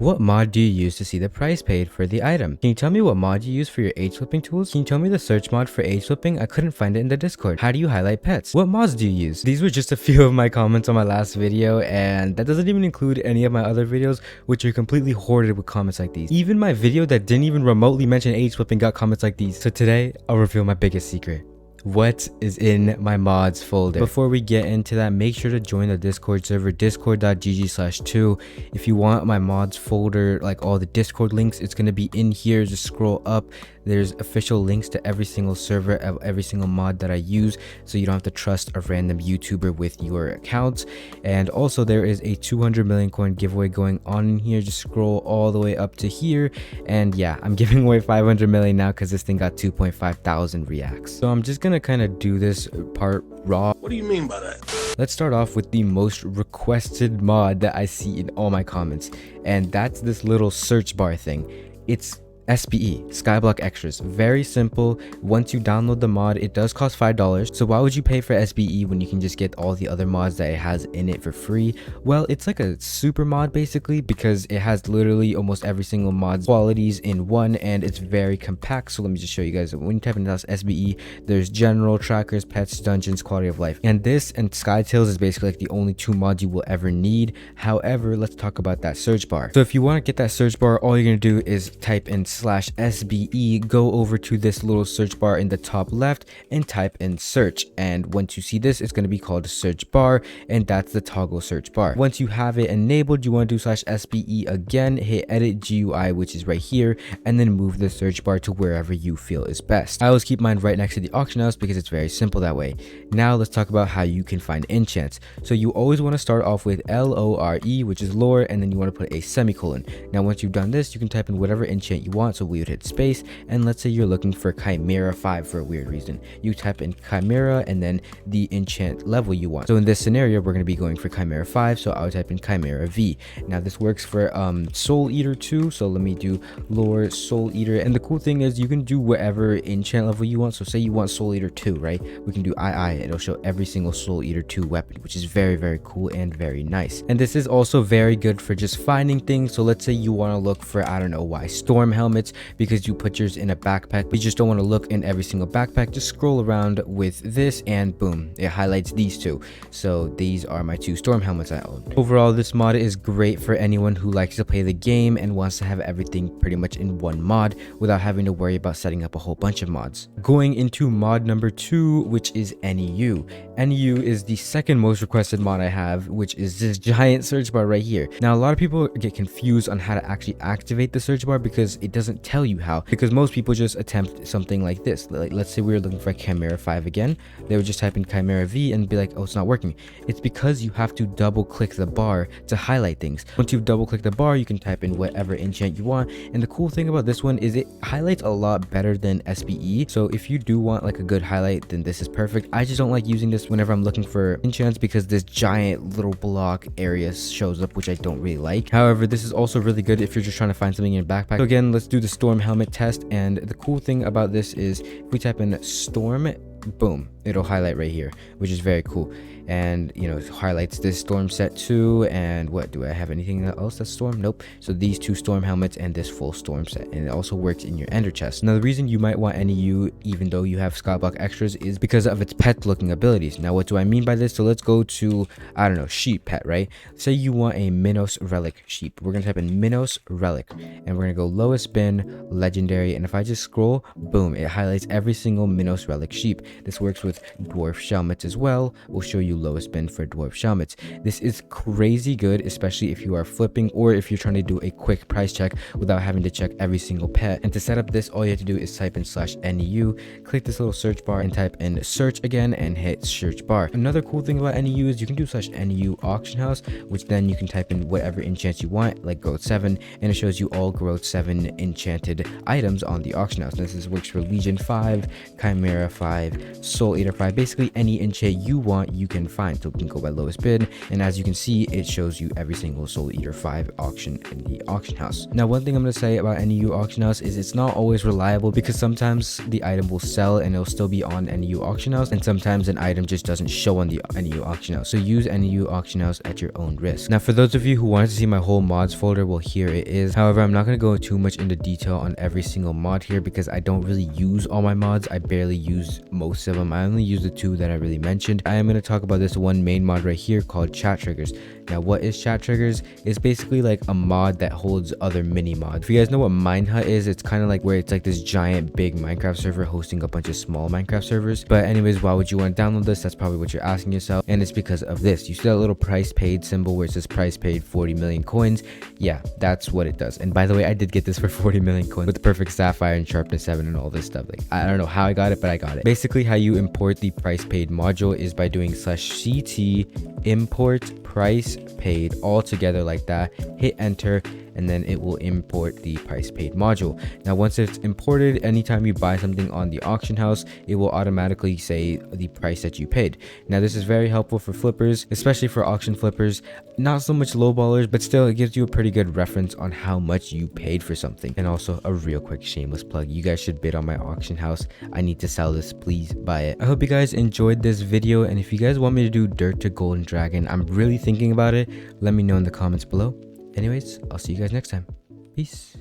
What mod do you use to see the price paid for the item? Can you tell me what mod you use for your age flipping tools? Can you tell me the search mod for age flipping? I couldn't find it in the Discord. How do you highlight pets? What mods do you use? These were just a few of my comments on my last video, and that doesn't even include any of my other videos, which are completely hoarded with comments like these. Even my video that didn't even remotely mention age flipping got comments like these. So today, I'll reveal my biggest secret. What is in my mods folder. Before we get into that, make sure to join the Discord server, discord.gg/2. If you want my mods folder, like all the Discord links, it's going to be in here. Just scroll up. There's official links to every single server of every single mod that I use, so you don't have to trust a random YouTuber with your accounts. And also there is a 200 million coin giveaway going on in here. Just scroll all the way up to here, and yeah, I'm giving away 500 million now because this thing got 2.5 thousand reacts. So I'm just gonna kind of do this part raw. What do you mean by that? Let's start off with the most requested mod that I see in all my comments, and that's this little search bar thing. It's SBE, Skyblock Extras. Very simple. Once you download the mod, it does cost $5. So why would you pay for SBE when you can just get all the other mods that it has in it for free? Well, it's like a super mod basically, because it has literally almost every single mod's qualities in one, and it's very compact. So let me just show you guys. When you type in SBE, there's general, trackers, pets, dungeons, quality of life. And this and Skytails is basically like the only two mods you will ever need. However, let's talk about that search bar. So if you want to get that search bar, all you're going to do is type in /SBE, go over to this little search bar in the top left and type in search. And once you see this, it's going to be called search bar, and that's the toggle search bar. Once you have it enabled, you want to do /SBE again, hit edit GUI, which is right here, and then move the search bar to wherever you feel is best. I always keep mine right next to the auction house because it's very simple that way. Now let's talk about how you can find enchants. So you always want to start off with LORE, which is lore, and then you want to put a semicolon. Now once you've done this, you can type in whatever enchant you want. So we would hit space, and let's say you're looking for Chimera 5 for a weird reason. You type in Chimera and then the enchant level you want. So in this scenario, we're going to be going for Chimera 5, so I would type in Chimera V. Now this works for Soul Eater too, so let me do lore Soul Eater. And the cool thing is you can do whatever enchant level you want. So say you want Soul Eater 2, right? We can do II. It'll show every single Soul Eater 2 weapon, which is very, very cool and very nice. And this is also very good for just finding things. So let's say you want to look for, I don't know why, storm helmets, because you put yours in a backpack, but you just don't want to look in every single backpack. Just scroll around with this and boom, it highlights these two. So these are my two storm helmets I own. Overall, this mod is great for anyone who likes to play the game and wants to have everything pretty much in one mod without having to worry about setting up a whole bunch of mods. Going into mod number 2, which is NEU. NEU is the second most requested mod I have, which is this giant search bar right here. Now a lot of people get confused on how to actually activate the search bar because it doesn't tell you how, because most people just attempt something like this. Like, let's say we were looking for Chimera 5 again, they would just type in Chimera V and be like, oh, it's not working. It's because you have to double click the bar to highlight things. Once you've double clicked the bar, you can type in whatever enchant you want. And the cool thing about this one is it highlights a lot better than SBE. So if you do want like a good highlight, then this is perfect. I just don't like using this whenever I'm looking for enchants because this giant little block area shows up, which I don't really like. However, this is also really good if you're just trying to find something in your backpack. So again, let's do the storm helmet test. And the cool thing about this is if we type in storm, boom, it'll highlight right here, which is very cool. And you know, it highlights this storm set too. And what, do I have anything else that's storm? Nope. So these two storm helmets and this full storm set, and it also works in your ender chest. Now the reason you might want NEU even though you have Skyblock Extras is because of its pet looking abilities. Now what do I mean by this? So let's go to, I don't know, sheep pet, right? Say you want a Minos relic sheep. We're gonna type in Minos relic, and we're gonna go lowest bin, legendary, and if I just scroll, boom, it highlights every single Minos relic sheep. This works with dwarf shelmets as well. We'll show you lowest bin for dwarf shelmets. This is crazy good, especially if you are flipping or if you're trying to do a quick price check without having to check every single pet. And to set up this, all you have to do is type in /NEU, click this little search bar and type in search again and hit search bar. Another cool thing about NEU is you can do /NEU auction house, which then you can type in whatever enchants you want, like growth 7, and it shows you all growth 7 enchanted items on the auction house. This works for Legion 5, Chimera 5, Soul Eater 5. Basically any enchant you want you can find, so we can go by lowest bid, and as you can see it shows you every single Soul Eater 5 auction in the auction house. Now one thing I'm going to say about NEU auction house is it's not always reliable, because sometimes the item will sell and it'll still be on NEU auction house, and sometimes an item just doesn't show on the NEU auction house, so use NEU auction house at your own risk. Now for those of you who wanted to see my whole mods folder, well here it is. However, I'm not going to go too much into detail on every single mod here because I don't really use all my mods. I barely use most of them. I only use the 2 that I really mentioned. I am going to talk about this one main mod right here called chat triggers. Now what is chat triggers? It's basically like a mod that holds other mini mods. If you guys know what Minehut is, it's kind of like where it's like this giant big Minecraft server hosting a bunch of small Minecraft servers. But anyways, why would you want to download this? That's probably what you're asking yourself, and it's because of this. You see that little price paid symbol where it says price paid 40 million coins? Yeah, that's what it does. And by the way, I did get this for 40 million coins with the perfect sapphire and sharpness 7 and all this stuff. Like, I don't know how I got it, but I got it. Basically how you import the price paid module is by doing /ct import price paid all together like that, hit enter, and then it will import the price paid module. Now once it's imported, anytime you buy something on the auction house, it will automatically say the price that you paid. Now this is very helpful for flippers, especially for auction flippers, not so much lowballers, but still it gives you a pretty good reference on how much you paid for something. And also a real quick shameless plug, you guys should bid on my auction house. I need to sell this, please buy it. I hope you guys enjoyed this video, and if you guys want me to do dirt to golden dragon, I'm really thinking about it. Let me know in the comments below. Anyways, I'll see you guys next time. Peace.